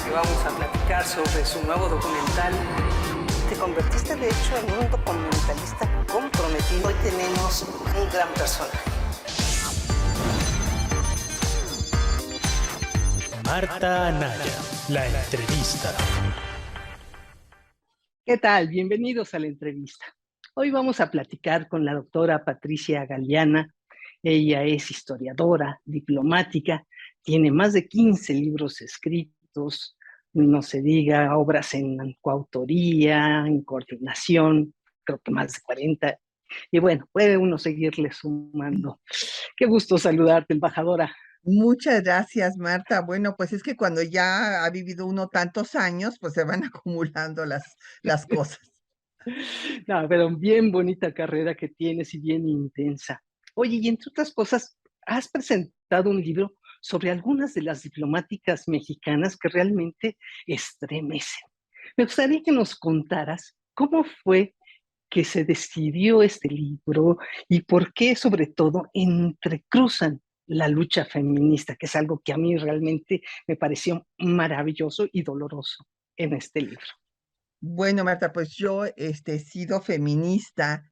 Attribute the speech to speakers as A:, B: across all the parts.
A: que vamos a platicar sobre su nuevo documental. Te convertiste de hecho en un documentalista comprometido. Hoy tenemos un gran personaje.
B: Marta Anaya, la entrevista.
C: ¿Qué tal? Bienvenidos a la entrevista. Hoy vamos a platicar con la doctora Patricia Galeana. Ella es historiadora, diplomática, tiene más de 15 libros escritos, no se diga, obras en coautoría, en coordinación, creo que más de 40. Y bueno, puede uno seguirle sumando. Qué gusto saludarte, embajadora.
D: Muchas gracias, Marta. Bueno, pues es que cuando ya ha vivido uno tantos años, pues se van acumulando las cosas.
C: No, pero bien bonita carrera que tienes y bien intensa. Oye, y entre otras cosas, has presentado un libro sobre algunas de las diplomáticas mexicanas que realmente estremecen. Me gustaría que nos contaras cómo fue que se decidió este libro y por qué, sobre todo, entrecruzan la lucha feminista, que es algo que a mí realmente me pareció maravilloso y doloroso en este libro.
D: Bueno, Marta, pues yo he sido feminista,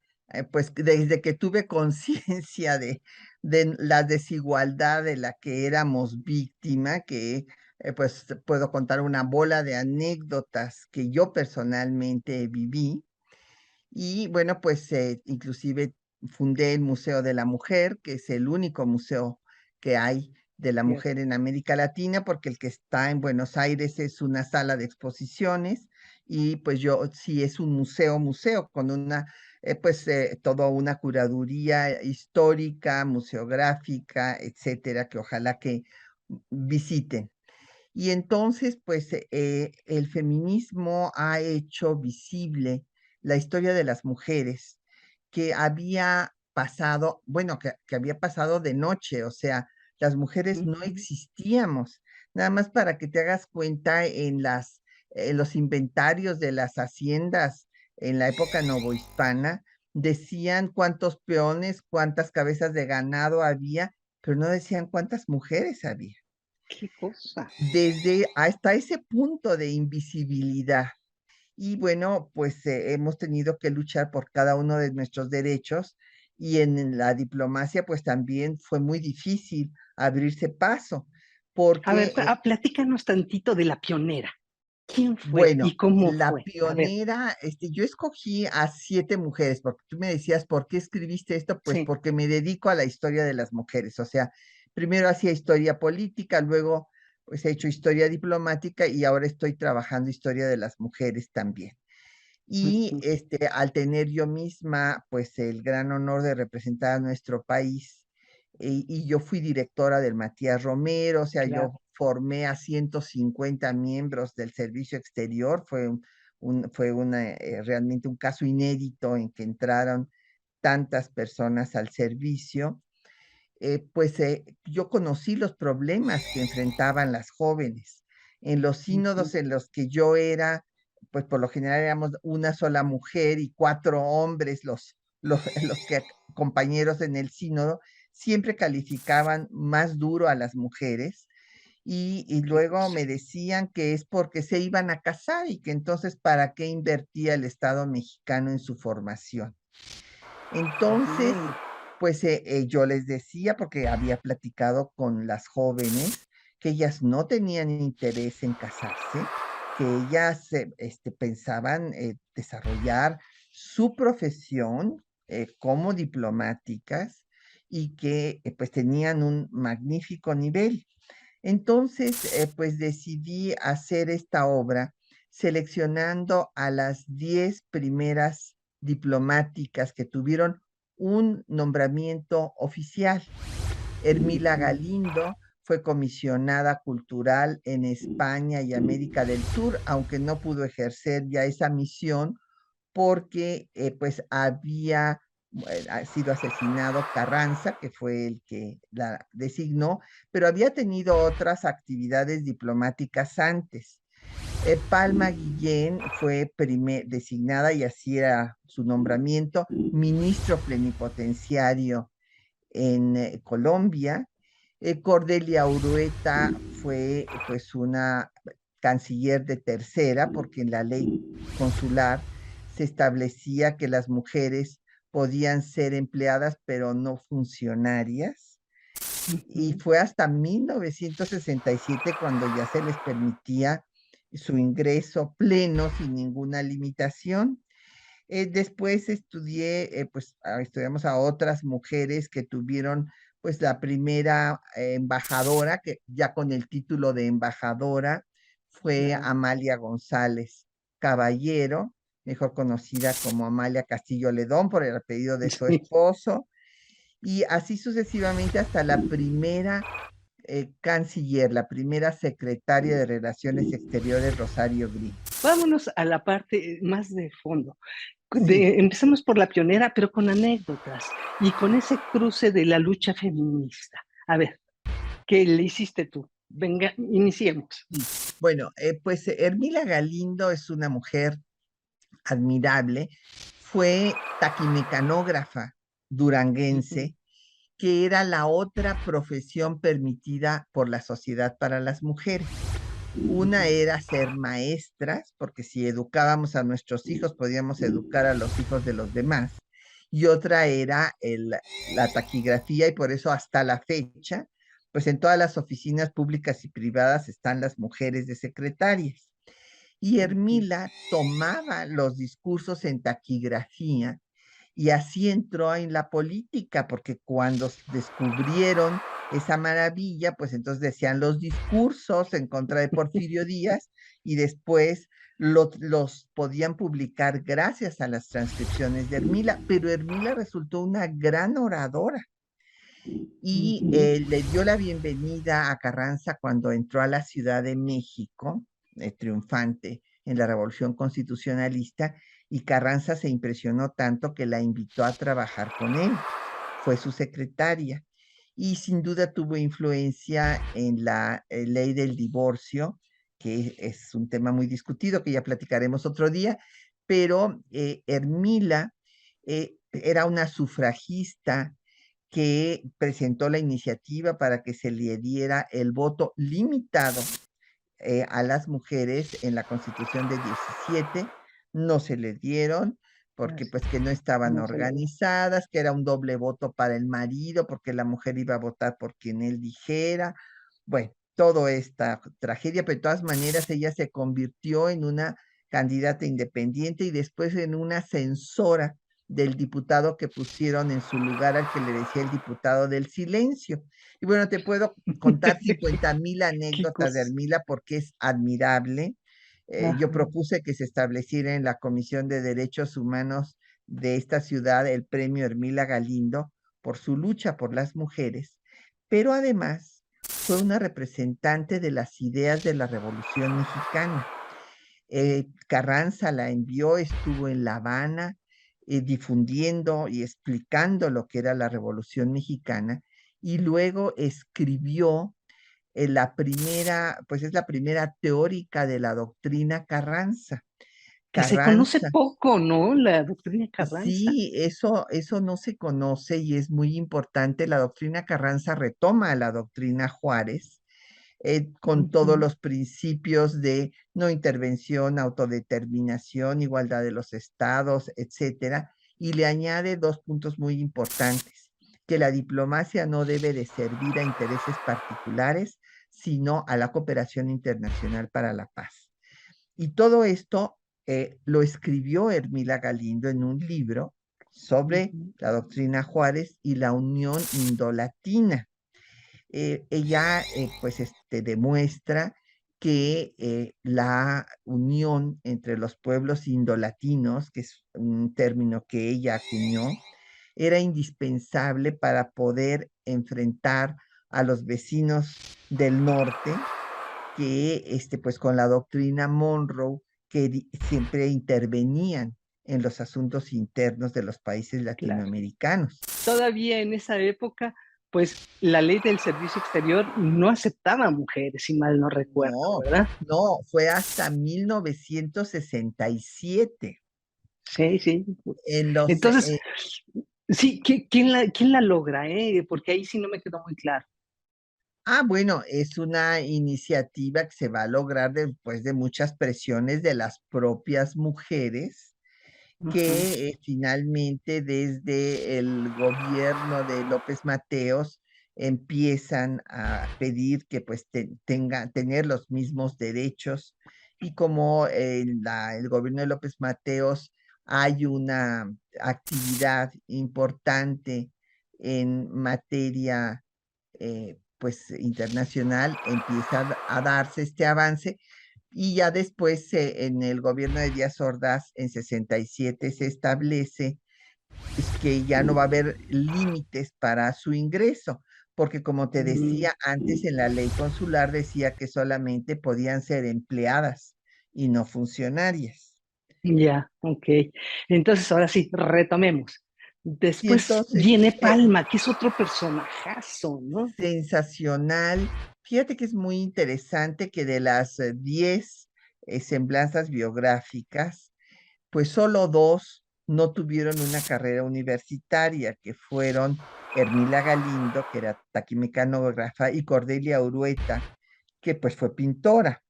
D: pues desde que tuve conciencia de la desigualdad de la que éramos víctima, que pues puedo contar una bola de anécdotas que yo personalmente viví. Y bueno, pues inclusive fundé el Museo de la Mujer, que es el único museo que hay de la
C: Cierto.
D: mujer en América Latina, porque el que está en Buenos Aires es una sala de exposiciones y pues yo sí es un museo, con una, toda una curaduría histórica, museográfica, etcétera, que ojalá que visiten. Y entonces, pues, el feminismo ha hecho visible la historia de las mujeres que había pasado, bueno, que había pasado de noche, o sea, las mujeres no
C: Ujú.
D: existíamos. Nada más para que te hagas cuenta en los inventarios de las haciendas en la época novohispana, decían cuántos peones, cuántas cabezas de ganado había, pero no decían cuántas mujeres había
C: Qué cosa.
D: desde hasta ese punto de invisibilidad. Y bueno, pues hemos tenido que luchar por cada uno de nuestros derechos y en la diplomacia pues también fue muy difícil abrirse paso
C: A ver,
D: porque,
C: platícanos tantito de la pionera. ¿Quién fue
D: bueno,
C: y cómo
D: la
C: fue? A ver,
D: pionera, yo escogí a 7 mujeres, porque tú me decías, ¿por qué escribiste esto? Pues
C: sí.
D: porque me dedico a la historia de las mujeres, o sea, primero hacía historia política, luego pues he hecho historia diplomática y ahora estoy trabajando historia de las mujeres también. Y
C: Ujú.
D: al tener yo misma pues el gran honor de representar a nuestro país, y yo fui directora del Matías Romero, o sea,
C: Claro.
D: yo formé a 150 miembros del servicio exterior, realmente un caso inédito en que entraron tantas personas al servicio. Yo conocí los problemas que enfrentaban las jóvenes. En los
C: Ujú.
D: sínodos en los que yo era, pues por lo general éramos una sola mujer y 4 hombres, los que compañeros en el sínodo, siempre calificaban más duro a las mujeres y
C: Qué
D: luego
C: cosa.
D: me decían que es porque se iban a casar y que entonces para qué invertía el Estado mexicano en su formación. Entonces,
C: Mm.
D: pues yo les decía, porque había platicado con las jóvenes, que ellas no tenían interés en casarse, que ellas pensaban desarrollar su profesión como diplomáticas y que pues tenían un magnífico nivel. Entonces, pues decidí hacer esta obra seleccionando a las 10 primeras diplomáticas que tuvieron un nombramiento oficial. Hermila
C: Ujú.
D: Galindo fue comisionada cultural en España y América del Sur, aunque no pudo ejercer ya esa misión porque pues había sido asesinado Carranza, que fue el que la designó, pero había tenido otras actividades diplomáticas antes. Palma Guillén fue designada, y así era su nombramiento, ministro plenipotenciario en Colombia. Cordelia Urueta fue pues una canciller de tercera, porque en la ley consular se establecía que las mujeres podían ser empleadas, pero no funcionarias. Y
C: Ujú.
D: fue hasta 1967 cuando ya se les permitía su ingreso pleno sin ninguna limitación. Después estudié, estudiamos a otras mujeres que tuvieron pues la primera embajadora, que ya con el título de embajadora, fue
C: Claro.
D: Amalia González Caballero, mejor conocida como Amalia Castillo Ledón por el apellido de su
C: Sí.
D: esposo, y así sucesivamente hasta la primera canciller, la primera secretaria de Relaciones Exteriores, Rosario Green.
C: Vámonos a la parte más de fondo.
D: Sí.
C: Empecemos por la pionera, pero con anécdotas y con ese cruce de la lucha feminista. A ver, ¿qué le hiciste tú? Venga, iniciemos.
D: Sí. Bueno, pues Hermila Galindo es una mujer admirable. Fue taquimecanógrafa
C: Ujú.
D: duranguense, que era la otra profesión permitida por la sociedad para las mujeres. Una
C: Ujú.
D: era ser maestras, porque si educábamos a nuestros hijos, podíamos educar a los hijos de los demás. Y otra era la taquigrafía, y por eso hasta la fecha, pues en todas las oficinas públicas y privadas están las mujeres de secretarias. Y
C: Ujú.
D: Hermila tomaba los discursos en taquigrafía y así entró en la política, porque cuando descubrieron esa maravilla, pues entonces decían los discursos en contra de Porfirio Díaz y después los podían publicar gracias a las transcripciones de Hermila, pero Hermila resultó una gran oradora y
C: Ujú.
D: le dio la bienvenida a Carranza cuando entró a la Ciudad de México, triunfante en la Revolución Constitucionalista, y Carranza se impresionó tanto que la invitó a trabajar con él. Fue su secretaria y sin duda tuvo influencia en la ley del divorcio, que es un tema muy discutido, que ya platicaremos otro día, pero Hermila era una sufragista que presentó la iniciativa para que se le diera el voto limitado a las mujeres en la Constitución de 17. No se le dieron porque
C: Así
D: pues que no estaban
C: no se lo dio.
D: organizadas, que era un doble voto para el marido, porque la mujer iba a votar por quien él dijera. Bueno, toda esta tragedia, pero de todas maneras ella se convirtió en una candidata independiente y después en una censora del diputado que pusieron en su lugar, al que le decía el diputado del silencio. Y bueno, te puedo contar 50,000
C: Qué
D: anécdotas de
C: cosa.
D: Hermila porque es admirable. Yo
C: Ajá.
D: propuse que se estableciera en la Comisión de Derechos Humanos de esta ciudad el premio Hermila Galindo por su lucha por las mujeres, pero además fue una representante de las ideas de la Revolución Mexicana. Carranza la envió, estuvo en La Habana difundiendo y explicando lo que era la Revolución Mexicana, y luego escribió pues es la primera teórica de la doctrina Carranza.
C: Que se conoce
D: Carranza,
C: poco, ¿no? La doctrina Carranza.
D: sí, eso no se conoce y es muy importante. La doctrina Carranza retoma a la doctrina Juárez con todos
C: Ujú.
D: los principios de no intervención, autodeterminación, igualdad de los estados, etcétera, y le añade dos puntos muy importantes: que la diplomacia no debe de servir a intereses particulares, sino a la cooperación internacional para la paz. Y todo esto lo escribió Hermila Galindo en un libro sobre
C: Ujú.
D: la doctrina Juárez y la Unión Indolatina. Ella pues demuestra que la unión entre los pueblos indolatinos, que es un término que ella acuñó, era indispensable para poder enfrentar a los vecinos del norte, que pues con la doctrina Monroe, que siempre intervenían en los asuntos internos de los países
C: Claro.
D: latinoamericanos.
C: Todavía en esa época, pues la ley del servicio exterior no aceptaba mujeres, si mal no recuerdo,
D: No,
C: ¿verdad?
D: no, fue hasta 1967.
C: Sí, sí.
D: En los,
C: Entonces, sí, quién la logra, eh? Porque ahí sí no me quedó muy claro.
D: Bueno, es una iniciativa que se va a lograr después de muchas presiones de las propias mujeres
C: Ujú.
D: que finalmente desde el gobierno de López Mateos empiezan a pedir que pues tener los mismos derechos y como el gobierno de López Mateos hay una actividad importante en materia pues internacional, empieza a darse este avance y ya después, en el gobierno de Díaz Ordaz, en 67 se establece es que ya no va a haber límites para su ingreso, porque como te
C: Mm,
D: decía antes, en la ley consular decía que solamente podían ser empleadas y no funcionarias.
C: ya, ok. Entonces, ahora sí, retomemos.
D: Y
C: Después
D: entonces,
C: viene Palma, que es otro personajazo, ¿no?
D: sensacional. Fíjate que es muy interesante que de las 10 semblanzas biográficas, pues solo dos no tuvieron una carrera universitaria, que fueron Hermila Galindo, que era taquimecanógrafa, y Cordelia Urueta, que pues fue pintora.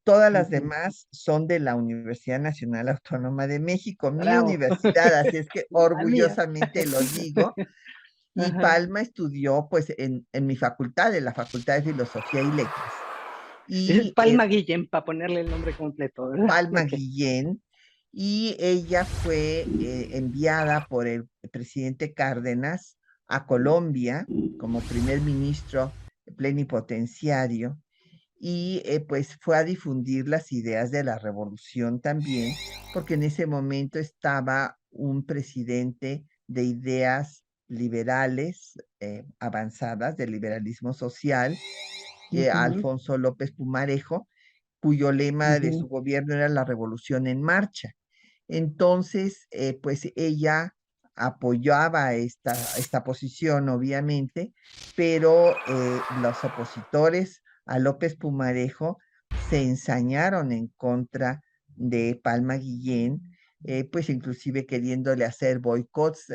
D: Todas las
C: Ujú.
D: demás son de la Universidad Nacional Autónoma de México, mi
C: Bravo.
D: universidad, así es que
C: La mía.
D: orgullosamente lo digo. Y
C: Ajá.
D: Palma estudió pues en mi facultad, en la Facultad de Filosofía y Letras.
C: Es
D: Y
C: Palma Guillén, para ponerle el nombre completo, ¿verdad?
D: Palma
C: Ok.
D: Guillén, y ella fue enviada por el presidente Cárdenas a Colombia como primer ministro plenipotenciario y pues fue a difundir las ideas de la revolución también, porque en ese momento estaba un presidente de ideas liberales avanzadas, del liberalismo social,
C: Ujú,
D: Alfonso López Pumarejo, cuyo lema de su
C: ujú.
D: gobierno era la revolución en marcha. Entonces, pues ella apoyaba esta posición, obviamente, pero los opositores a López Pumarejo se ensañaron en contra de Palma Guillén, pues inclusive queriéndole hacer boicots.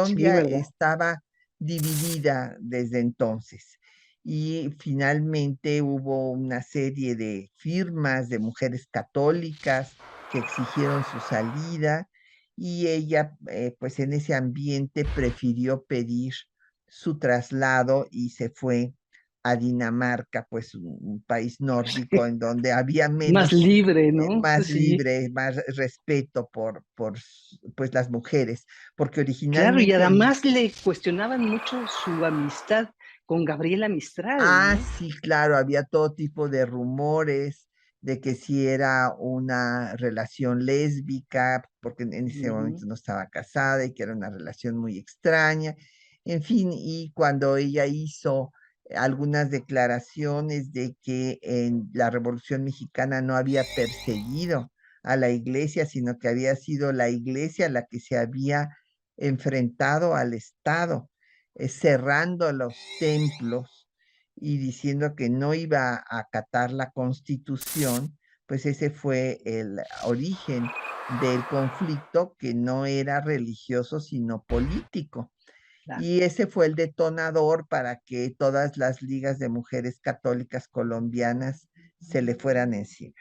C: Sí,
D: Colombia
C: ¿verdad?
D: estaba dividida desde entonces y finalmente hubo una serie de firmas de mujeres católicas que exigieron su salida y ella pues en ese ambiente prefirió pedir su traslado y se fue a Dinamarca, pues un país nórdico en donde había
C: Más
D: menos,
C: libre, ¿no?
D: más
C: Sí.
D: libre, más respeto pues las mujeres, porque
C: Claro, y
D: originalmente
C: además le cuestionaban mucho su amistad con Gabriela Mistral, ¿no?
D: Sí, claro, había todo tipo de rumores de que si era una relación lésbica, porque en ese
C: Ujú,
D: momento no estaba casada y que era una relación muy extraña. En fin, y cuando ella hizo algunas declaraciones de que en la Revolución Mexicana no había perseguido a la iglesia, sino que había sido la iglesia la que se había enfrentado al Estado, cerrando los templos y diciendo que no iba a acatar la Constitución, pues ese fue el origen del conflicto, que no era religioso, sino político.
C: claro.
D: Y ese fue el detonador para que todas las ligas de mujeres católicas colombianas se le fueran encima.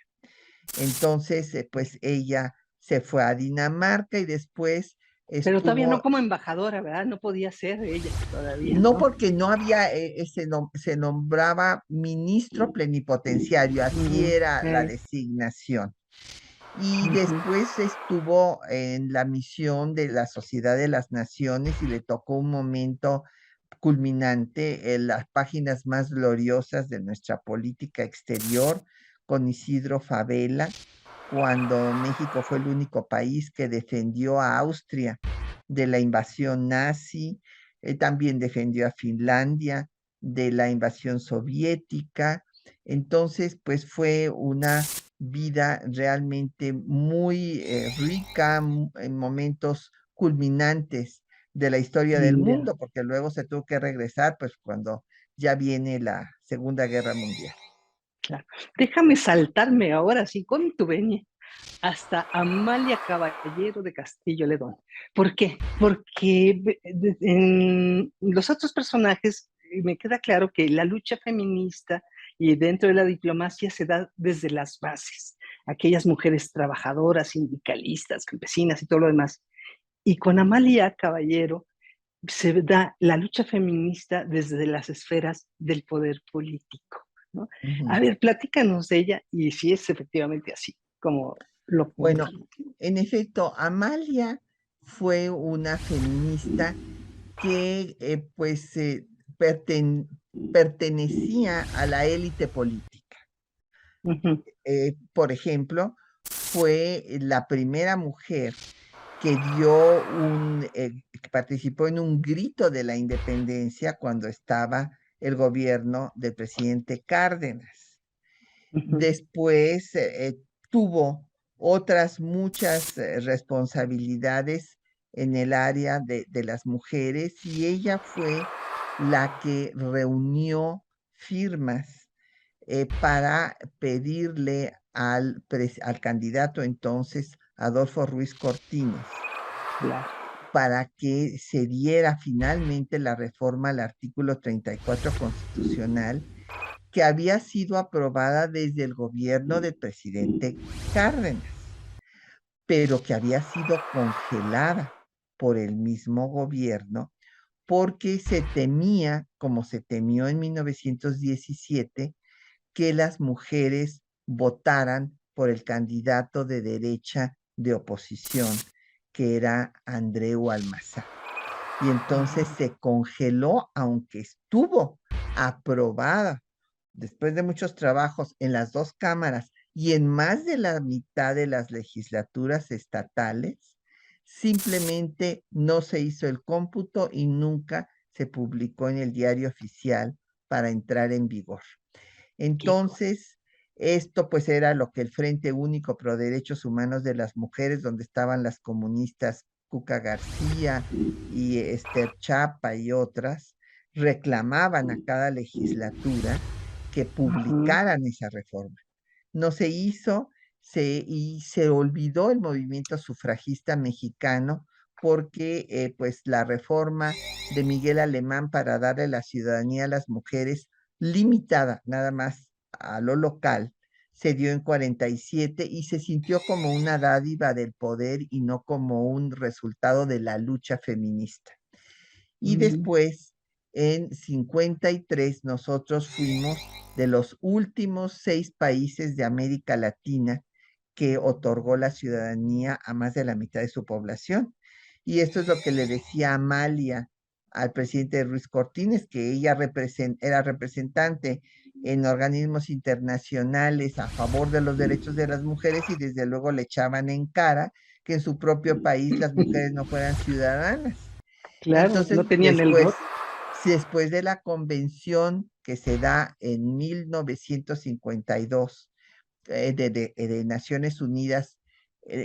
D: Entonces, pues ella se fue a Dinamarca y después
C: Pero todavía no
D: estuvo.
C: como embajadora, ¿verdad? No podía ser ella todavía,
D: No,
C: ¿no?
D: porque no había, se nombraba ministro plenipotenciario, así
C: Ujú,
D: era la designación. Y
C: ujú.
D: después estuvo en la misión de la Sociedad de las Naciones y le tocó un momento culminante en las páginas más gloriosas de nuestra política exterior con Isidro Fabela, cuando México fue el único país que defendió a Austria de la invasión nazi, también defendió a Finlandia de la invasión soviética. Entonces, pues fue una vida realmente muy rica en momentos culminantes de la historia del
C: Ya,
D: mundo, porque luego se tuvo que regresar, pues cuando ya viene la Segunda Guerra Mundial.
C: claro. Déjame saltarme ahora sí con tu venia hasta Amalia Caballero de Castillo Ledón. ¿Por qué? Porque en los otros personajes me queda claro que la lucha feminista y dentro de la diplomacia se da desde las bases, aquellas mujeres trabajadoras, sindicalistas, campesinas y todo lo demás. Y con Amalia Caballero se da la lucha feminista desde las esferas del poder político, ¿no? A
D: Ujú.
C: ver, platícanos de ella y si es efectivamente así, como lo
D: Bueno,
C: cuentan.
D: en efecto, Amalia fue una feminista que pues perten- pertenecía a la élite política.
C: Ujú,
D: Por ejemplo, fue la primera mujer que dio que participó en un grito de la independencia cuando estaba el gobierno del presidente Cárdenas.
C: ujú.
D: Después tuvo otras muchas responsabilidades en el área de las mujeres y ella fue la que reunió firmas para pedirle al candidato entonces, Adolfo Ruiz Cortines,
C: Claro.
D: para que se diera finalmente la reforma al artículo 34 constitucional que había sido aprobada desde el gobierno del presidente Cárdenas, pero que había sido congelada por el mismo gobierno porque se temía, como se temió en 1917, que las mujeres votaran por el candidato de derecha de oposición, que era Andreu Almazán. Y entonces se congeló, aunque estuvo aprobada después de muchos trabajos en las dos cámaras y en más de la mitad de las legislaturas estatales, simplemente no se hizo el cómputo y nunca se publicó en el diario oficial para entrar en vigor.
C: Qué cosa.
D: Entonces, esto pues era lo que el Frente Único Pro Derechos Humanos de las Mujeres, donde estaban las comunistas Cuca García y Esther Chapa y otras, reclamaban a cada legislatura que
C: Ujú.
D: publicaran esa reforma. No se hizo y se olvidó el movimiento sufragista mexicano porque pues la reforma de Miguel Alemán para darle la ciudadanía a las mujeres limitada nada más a lo local, se dio en 47 y se sintió como una dádiva del poder y no como un resultado de la lucha feminista. Y
C: Mm,
D: después, en 53, nosotros fuimos de los últimos 6 países de América Latina que otorgó la ciudadanía a más de la mitad de su población. Y esto es lo que le decía Amalia al presidente Ruiz Cortines, que ella era representante en organismos internacionales a favor de los derechos de las mujeres y desde luego le echaban en cara que en su propio país las mujeres no fueran ciudadanas.
C: claro,
D: Entonces,
C: no tenían el voto.
D: después de la convención que se da en 1952 de Naciones Unidas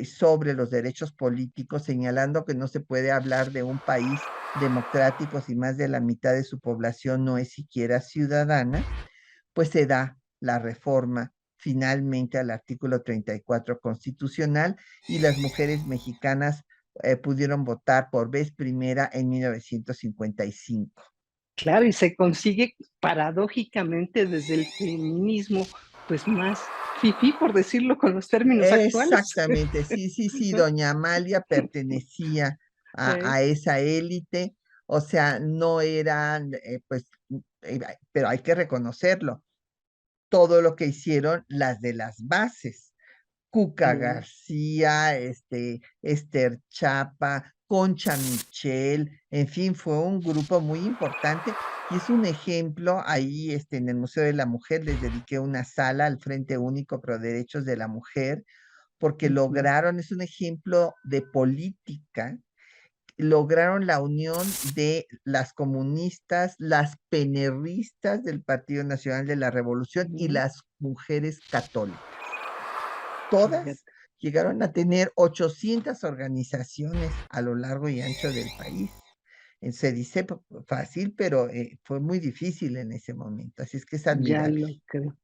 D: sobre los derechos políticos, señalando que no se puede hablar de un país democrático si más de la mitad de su población no es siquiera ciudadana, pues se da la reforma finalmente al artículo 34 constitucional y las mujeres mexicanas pudieron votar por vez primera en 1955.
C: Claro, y se consigue paradójicamente desde el feminismo, pues más fifí, por decirlo con los términos actuales.
D: Exactamente, sí, sí, sí, doña Amalia pertenecía
C: Eh,
D: a esa élite, o sea, no eran, pero hay que reconocerlo, todo lo que hicieron las de las bases. Cuca
C: mm,
D: García, Esther Chapa, Concha Michel, en fin, fue un grupo muy importante y es un ejemplo ahí en el Museo de la Mujer, les dediqué una sala al Frente Único Pro Derechos de la Mujer, porque
C: ujú,
D: lograron, es un ejemplo de política, lograron la unión de las comunistas, las penerristas del Partido Nacional de la Revolución y
C: ujú,
D: las mujeres católicas. Todas
C: fíjate.
D: llegaron a tener 800 organizaciones a lo largo y ancho del país. Se dice fácil, pero fue muy difícil en ese momento, así es que es
C: Ya
D: admirable.
C: lo creo.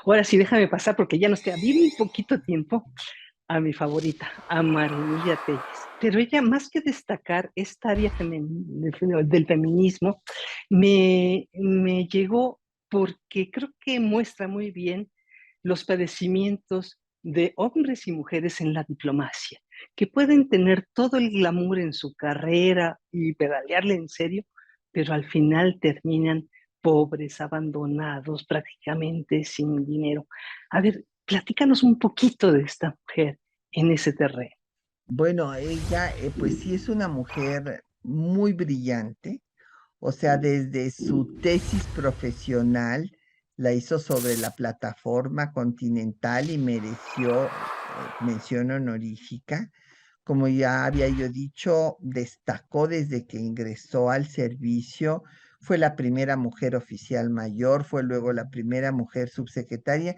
C: Ahora sí, déjame pasar porque ya nos queda bien poquito tiempo a mi favorita, a María Emilia Telles. Pero ella, más que destacar esta área del feminismo, me llegó porque creo que muestra muy bien los padecimientos de hombres y mujeres en la diplomacia, que pueden tener todo el glamour en su carrera y pedalearle en serio, pero al final terminan pobres, abandonados, prácticamente sin dinero. A ver, platícanos un poquito de esta mujer en ese terreno.
D: Bueno, ella, pues sí es una mujer muy brillante, o sea, desde su tesis profesional la hizo sobre la plataforma continental y mereció mención honorífica. Como ya había yo dicho, destacó desde que ingresó al servicio, fue la primera mujer oficial mayor, fue luego la primera mujer subsecretaria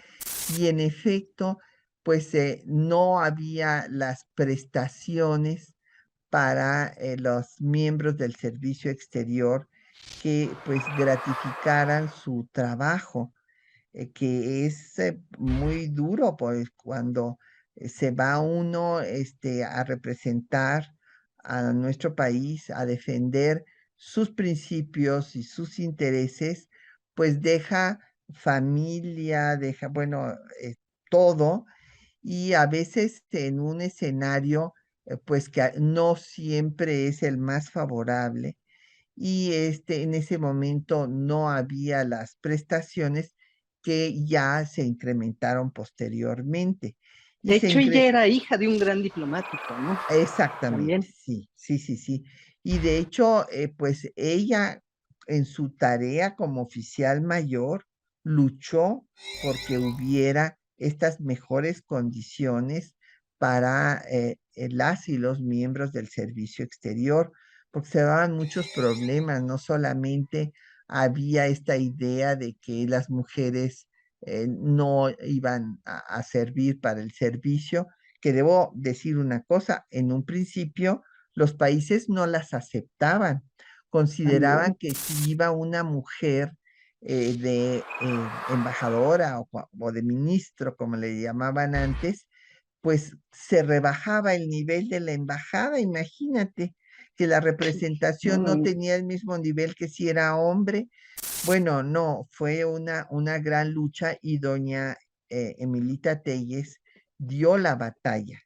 D: y en efecto, pues no había las prestaciones para los miembros del servicio exterior que pues gratificaran su trabajo, que es muy duro, pues cuando se va uno a representar a nuestro país, a defender sus principios y sus intereses, pues deja familia, deja, bueno, todo, y a veces en un escenario, pues que no siempre es el más favorable, y en ese momento no había las prestaciones que ya se incrementaron posteriormente. Y
C: De
D: se
C: hecho, ella
D: incre
C: era hija de un gran diplomático, ¿no?
D: Exactamente,
C: También.
D: sí, sí, sí, sí. Y de hecho, pues ella en su tarea como oficial mayor luchó porque hubiera estas mejores condiciones para las y los miembros del servicio exterior, porque se daban muchos problemas, no solamente había esta idea de que las mujeres no iban a servir para el servicio, que debo decir una cosa, en un principio los países no las aceptaban, consideraban
C: También.
D: que si iba una mujer de embajadora o de ministro, como le llamaban antes, pues se rebajaba el nivel de la embajada, imagínate que la representación no
C: Mm,
D: tenía el mismo nivel que si era hombre. Bueno, no, fue una gran lucha y doña Emilita Telles dio la batalla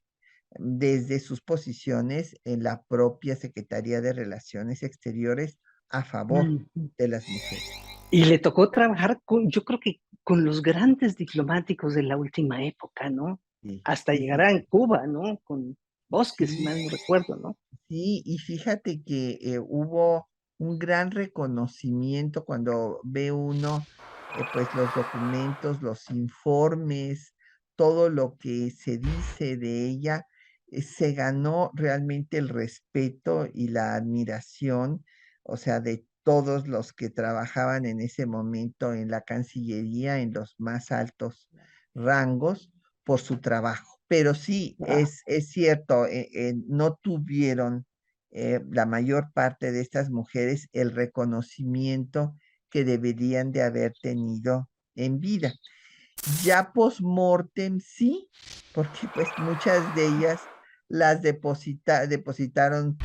D: desde sus posiciones en la propia Secretaría de Relaciones Exteriores a favor
C: mm.
D: de las mujeres.
C: Y le tocó trabajar con, yo creo que con los grandes diplomáticos de la última época, ¿no?
D: Sí,
C: Hasta
D: sí,
C: llegar
D: sí,
C: a Cuba, ¿no? Con Bosques, si
D: sí,
C: mal no recuerdo, ¿no?
D: sí, y fíjate que hubo un gran reconocimiento cuando ve uno, pues los documentos, los informes, todo lo que se dice de ella, se ganó realmente el respeto y la admiración, o sea, de todos los que trabajaban en ese momento en la Cancillería, en los más altos rangos, por su trabajo. Pero sí,
C: Ah,
D: es cierto, no tuvieron la mayor parte de estas mujeres el reconocimiento que deberían de haber tenido en vida. Ya post-mortem sí, porque pues muchas de ellas las depositaron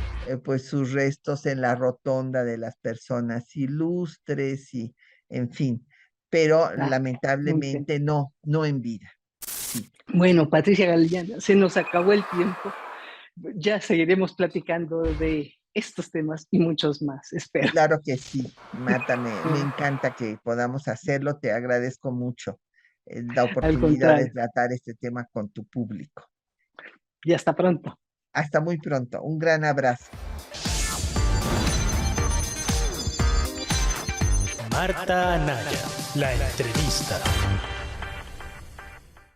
D: pues sus restos en la rotonda de las personas ilustres y en fin, pero
C: ah, muy bien.
D: lamentablemente no, no en vida. Sí,
C: Bueno, Patricia Galeana, se nos acabó el tiempo. Ya seguiremos platicando de estos temas y muchos más, espero.
D: claro que sí, Marta, me encanta que podamos hacerlo, te agradezco mucho la
C: Al
D: oportunidad de
C: contrario,
D: tratar este tema con tu público.
C: y hasta pronto.
D: Hasta muy pronto, un gran abrazo.
B: Marta Anaya, la entrevista.